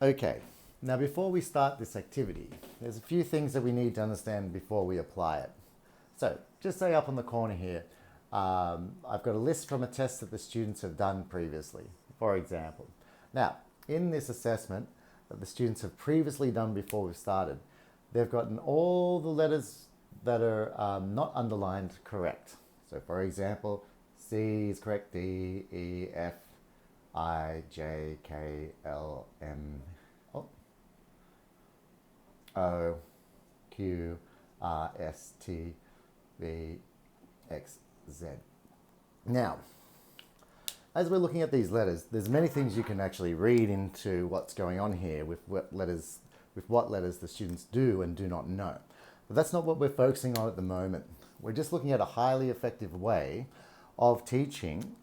Okay, now before we start this activity, there's a few things that we need to understand before we apply it. So just say up on the corner here, I've got a list from a test that the students have done previously, for example. Now, in this assessment that the students have previously done before we started, they've gotten all the letters that are not underlined correct. So for example, C is correct, D, E, F, I, J, K, L, M, O, Q, R, S, T, V, X, Z. Now, as we're looking at these letters, there's many things you can actually read into what's going on here with what letters the students do and do not know. But that's not what we're focusing on at the moment. We're just looking at a highly effective way of teaching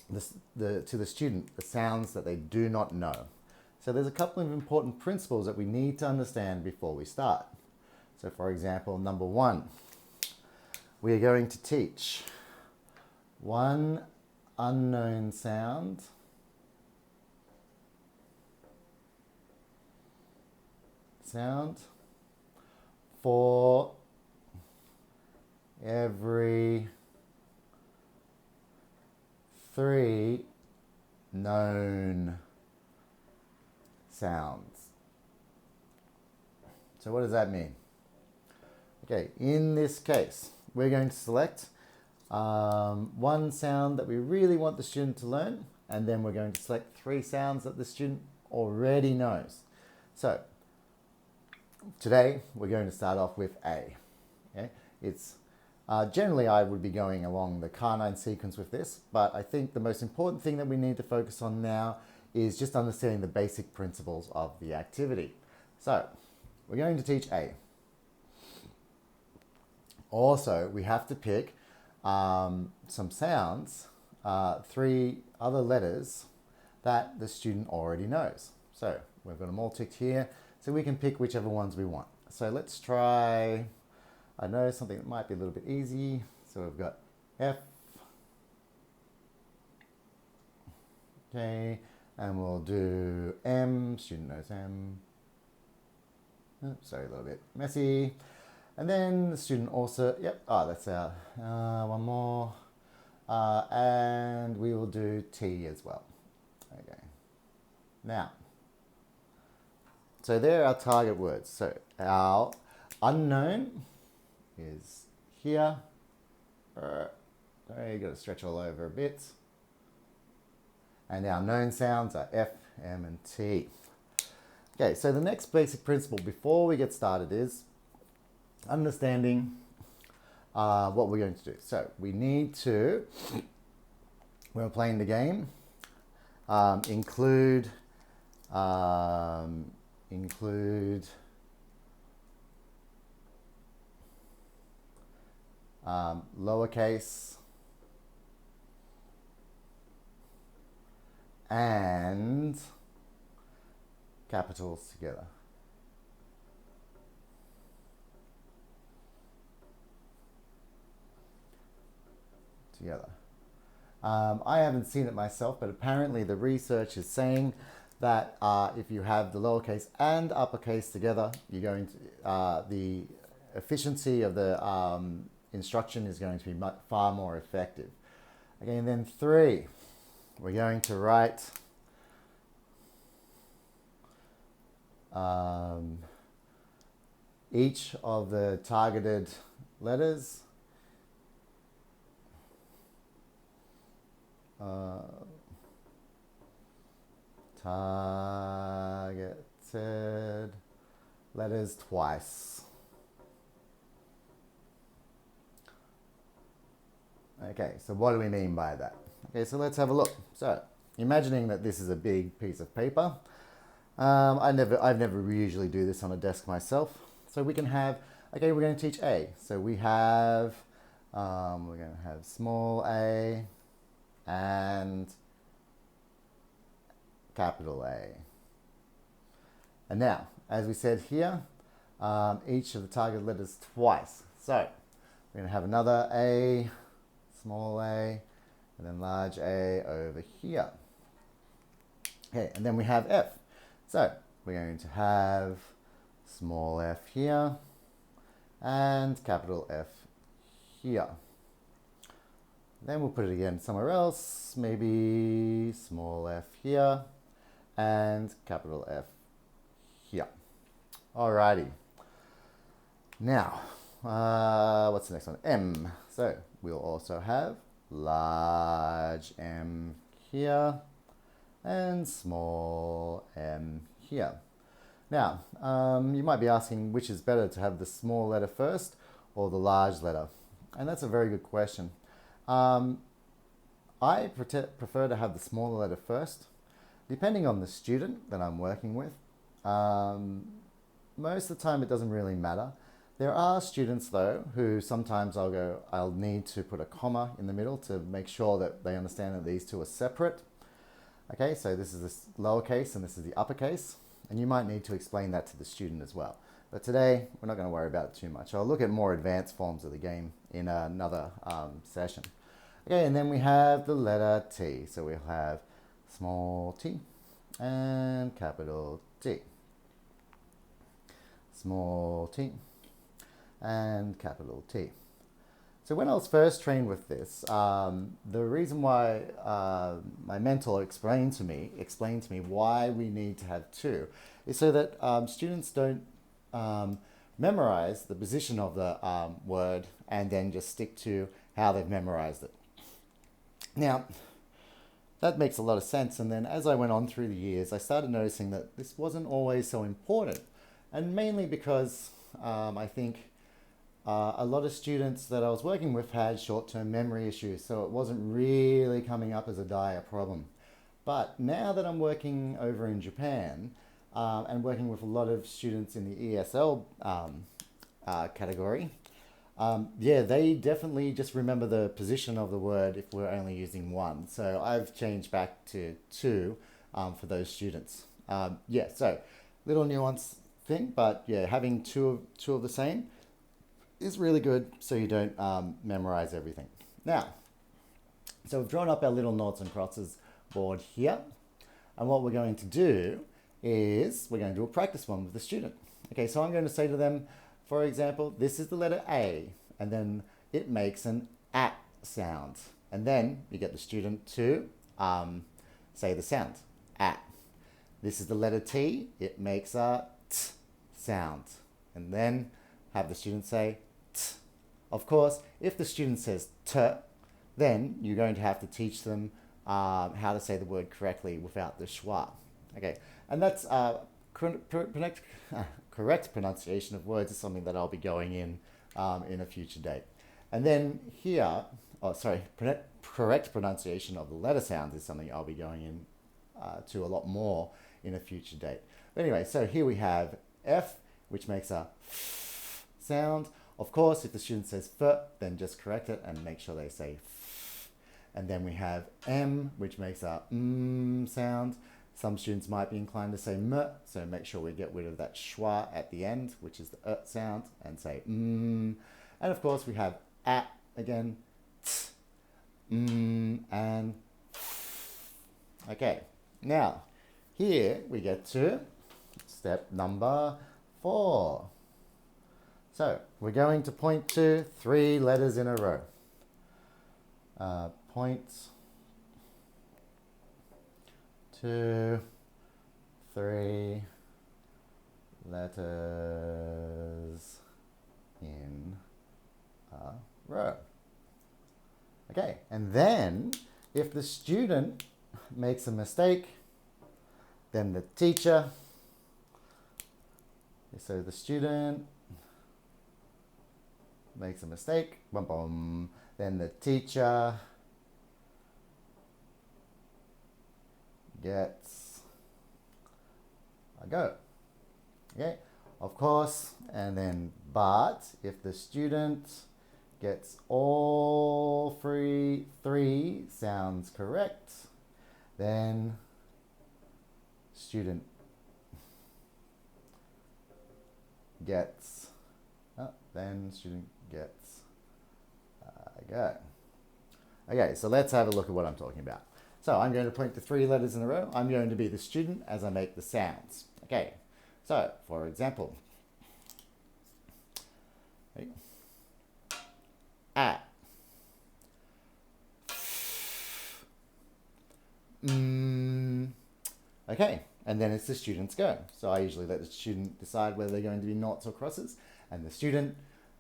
to the student the sounds that they do not know. So there's a couple of important principles that we need to understand before we start. So for example, number one, we are going to teach one unknown sound for every 3 known sounds. So what does that mean? Okay, in this case, we're going to select one sound that we really want the student to learn, and then we're going to select 3 sounds that the student already knows. So today we're going to start off with A. Okay? It's generally I would be going along the canine sequence with this, but I think the most important thing that we need to focus on now is just understanding the basic principles of the activity. So we're going to teach A. Also, we have to pick some sounds, 3 other letters that the student already knows. So we've got them all ticked here, so we can pick whichever ones we want. So let's try, I know something that might be a little bit easy. So we've got F. Okay, and we'll do M, student knows M. Oops, sorry, a little bit messy. And then the student also, that's our one more. And we will do T as well. Okay. Now, so there are our target words. So our unknown is here. Sorry, you got to stretch all over a bit. And our known sounds are F, M, and T. Okay, so the next basic principle before we get started is understanding what we're going to do. So we need to, when we're playing the game, include lowercase and capitals together. I haven't seen it myself, but apparently the research is saying that if you have the lowercase and uppercase together, you're going to the efficiency of the instruction is going to be far more effective. Okay, and then 3, we're going to write each of the targeted letters targeted letters twice. Okay, so what do we mean by that? Okay, so let's have a look. So, imagining that this is a big piece of paper. I've never usually do this on a desk myself. So we can have, okay, we're going to teach A. So we have, we're going to have small a and capital A. And now, as we said here, each of the target letters twice. So we're going to have another A, small a, and then large A over here. Okay, and then we have F. So we're going to have small f here and capital F here. Then we'll put it again somewhere else, maybe small f here and capital F here. Alrighty. Now, what's the next one? M. So we'll also have large M here and small m here. Now, you might be asking which is better, to have the small letter first or the large letter? And that's a very good question. I prefer to have the smaller letter first, depending on the student that I'm working with. Most of the time it doesn't really matter. There are students though who sometimes I'll need to put a comma in the middle to make sure that they understand that these two are separate. Okay, so this is the lowercase and this is the uppercase, and you might need to explain that to the student as well. But today we're not going to worry about it too much. I'll look at more advanced forms of the game in another session. Okay, and then we have the letter T. So we'll have small t and capital T. Small t and capital T. So when I was first trained with this, the reason why my mentor explained to me why we need to have two is so that students don't memorize the position of the word and then just stick to how they've memorized it. Now, that makes a lot of sense, and then as I went on through the years, I started noticing that this wasn't always so important, and mainly because I think a lot of students that I was working with had short-term memory issues, so it wasn't really coming up as a dire problem. But now that I'm working over in Japan and working with a lot of students in the ESL category, yeah, they definitely just remember the position of the word if we're only using one. So I've changed back to two for those students. Yeah, so little nuance thing, but yeah, having two of the same is really good so you don't memorize everything. Now, so we've drawn up our little noughts and crosses board here. And what we're going to do is we're going to do a practice one with the student. Okay, so I'm going to say to them, for example, this is the letter A, and then it makes an at sound. And then you get the student to say the sound, at. This is the letter T, it makes a t sound. And then have the student say t. Of course, if the student says t, then you're going to have to teach them how to say the word correctly without the schwa. Okay, and that's correct pronunciation of words is something that I'll be going in a future date. And then here, correct pronunciation of the letter sounds is something I'll be going in to a lot more in a future date. But anyway, so here we have F, which makes a f sound. Of course, if the student says f, then just correct it and make sure they say f. And then we have M, which makes a sound. Some students might be inclined to say m, so make sure we get rid of that schwa at the end, which is the sound, and say And of course, we have at again, t, and f. Okay, now here we get to step number 4. So we're going to point to 3 letters in a row. Point to 3 letters in a row. Okay, and then if the student makes a mistake, then the teacher, so the student makes a mistake, then the teacher gets a go. Okay, of course, and then but if the student gets all three sounds correct, then student gets a go. Okay, so let's have a look at what I'm talking about. So I'm going to point to 3 letters in a row. I'm going to be the student as I make the sounds. Okay, so for example, at, okay, and then it's the student's go. So I usually let the student decide whether they're going to be noughts or crosses, and the student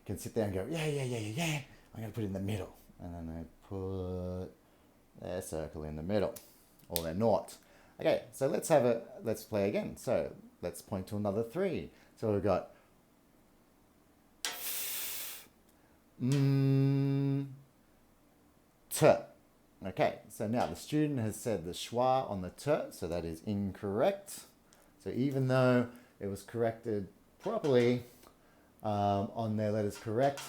can sit there and go, yeah, I'm going to put it in the middle. And then they put their circle in the middle, or their nought. Okay, so let's play again. So let's point to another 3. So we've got t. Okay, so now the student has said the schwa on the t, so that is incorrect. So even though it was corrected properly on their letters correct,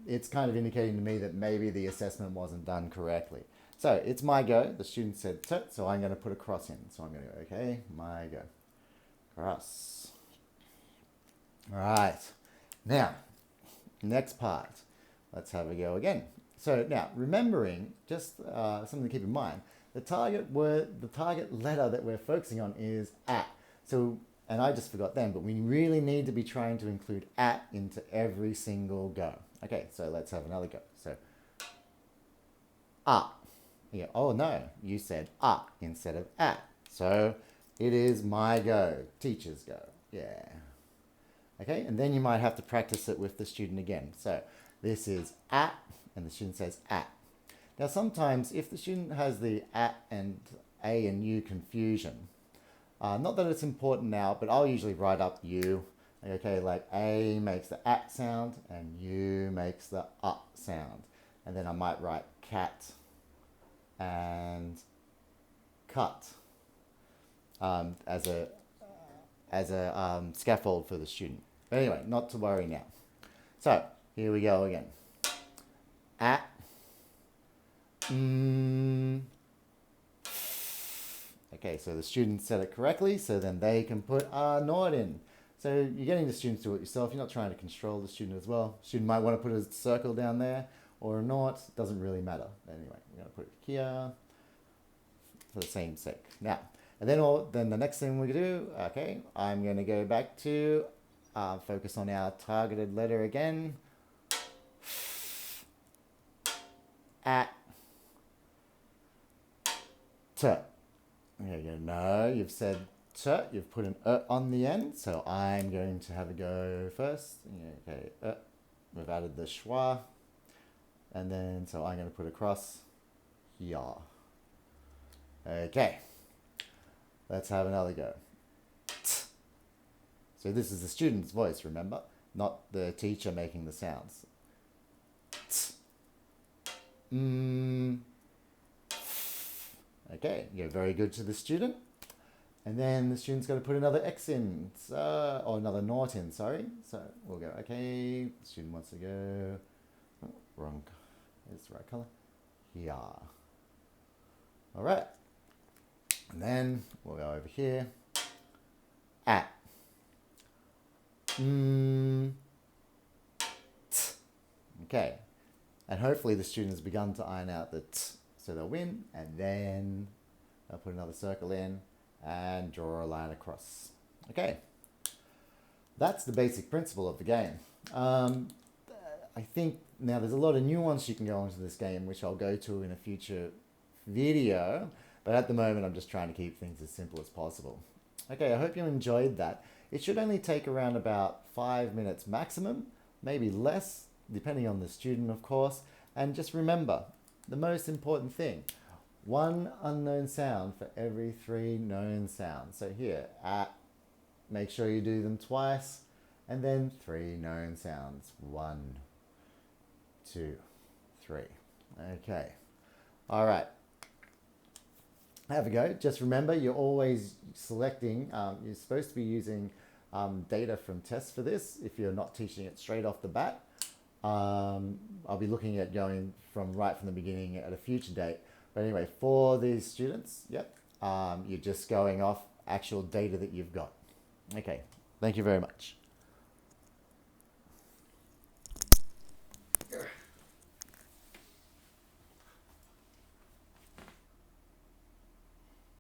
it's kind of indicating to me that maybe the assessment wasn't done correctly. So it's my go. The student said t, so I'm going to put a cross in. So I'm going to go, okay, my go. Cross. All right. Now, next part. Let's have a go again. So now, remembering, just something to keep in mind, the target word, the target letter that we're focusing on is at. So, and I just forgot then, but we really need to be trying to include at into every single go. Okay, so let's have another go. So, yeah, oh no, you said instead of at. So it is my go, teacher's go. Yeah. Okay, and then you might have to practice it with the student again. So this is at, and the student says at. Now sometimes if the student has the at and A and U confusion, not that it's important now, but I'll usually write up U. Okay, like A makes the at sound and U makes the sound. And then I might write cat and cut as a scaffold for the student. But anyway, not to worry now. So here we go again. At. Okay, so the student said it correctly, so then they can put nought in. So you're getting the students to do it yourself. You're not trying to control the student as well. The student might want to put a circle down there or a nought. Doesn't really matter. Anyway, we're going to put it here for the same sake. Now, and then the next thing we do, okay, I'm going to go back to focus on our targeted letter again. At. T. There you go. No, you've said t, you've put an on the end, so I'm going to have a go first. Okay, we've added the schwa, and then so I'm going to put a cross here. Okay, let's have another go. T. So this is the student's voice, remember, not the teacher making the sounds. T. Okay, you're very good to the student. And then the student's got to put another X in, or another nought in, sorry. So we'll go, okay, the student wants to go, wrong, it's the right color, here. All right. And then we'll go over here, at. T. Okay. And hopefully the student has begun to iron out the t, so they'll win, and then they'll put another circle in and draw a line across. Okay, that's the basic principle of the game. I think now there's a lot of nuance you can go into this game, which I'll go to in a future video, but at the moment I'm just trying to keep things as simple as possible. Okay, I hope you enjoyed that. It should only take around about 5 minutes maximum, maybe less, depending on the student, of course. And just remember, the most important thing, 1 unknown sound for every 3 known sounds. So here, at, make sure you do them twice, and then 3 known sounds. 1, 2, 3. Okay. All right. Have a go. Just remember, you're always selecting, you're supposed to be using data from tests for this if you're not teaching it straight off the bat. I'll be looking at going right from the beginning at a future date. But anyway, for these students, yep, you're just going off actual data that you've got. Okay, thank you very much.